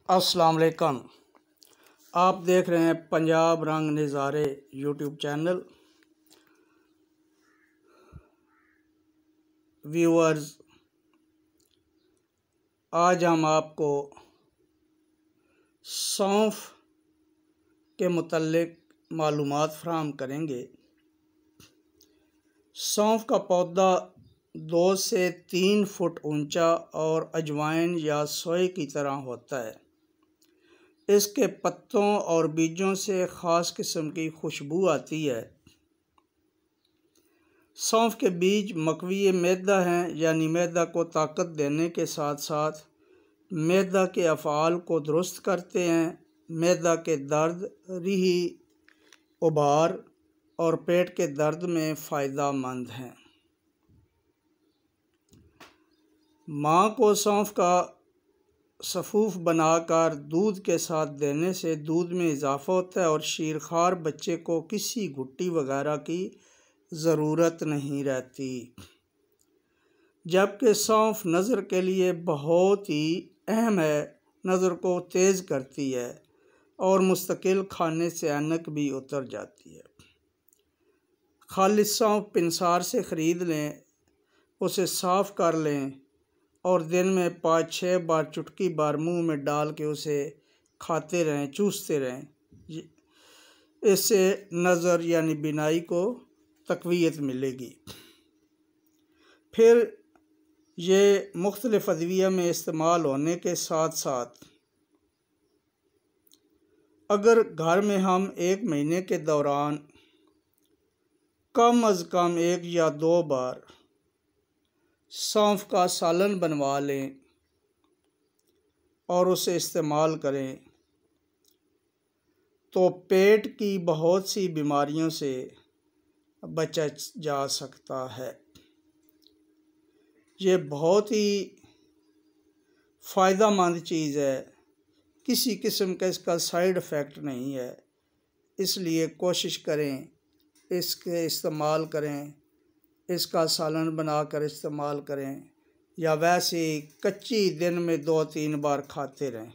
अस्सलाम वालेकुम। आप देख रहे हैं पंजाब रंग नज़ारे यूट्यूब चैनल। व्यूअर्स, आज हम आपको सौंफ के मुतल्लिक मालूमात फराहम करेंगे। सौंफ का पौधा 2 से 3 फुट ऊंचा और अजवाइन या सोए की तरह होता है। इसके पत्तों और बीजों से ख़ास किस्म की खुशबू आती है। सौंफ के बीज मकवी मैदा हैं, यानी मैदा को ताकत देने के साथ साथ मैदा के अफ़आल को दुरुस्त करते हैं। मैदा के दर्द, रिही, उबार और पेट के दर्द में फ़ायदा मंद हैं। माँ को सौंफ का सफ़ूफ बनाकर दूध के साथ देने से दूध में इजाफ़ा होता है और शीरखार बच्चे को किसी घुट्टी वगैरह की ज़रूरत नहीं रहती। जबकि सौंफ नज़र के लिए बहुत ही अहम है, नज़र को तेज़ करती है और मुस्तकिल खाने से ऐनक भी उतर जाती है। खालिस सौंफ पिंसार से ख़रीद लें, उसे साफ़ कर लें और दिन में 5-6 बार चुटकी बार मुंह में डाल के उसे खाते रहें, चूसते रहें। इससे नज़र यानी बीनाई को तक़वियत मिलेगी। फिर ये मुख्तलिफ़ अदविया में इस्तेमाल होने के साथ साथ अगर घर में हम 1 महीने के दौरान कम अज़ कम 1 या 2 बार सौंफ का सालन बनवा लें और उसे इस्तेमाल करें तो पेट की बहुत सी बीमारियों से बचा जा सकता है। ये बहुत ही फ़ायदेमंद चीज़ है, किसी किस्म का इसका साइड इफ़ेक्ट नहीं है। इसलिए कोशिश करें, इसके इस्तेमाल करें, इसका सालन बनाकर इस्तेमाल करें या वैसे कच्ची दिन में 2-3 बार खाते रहें।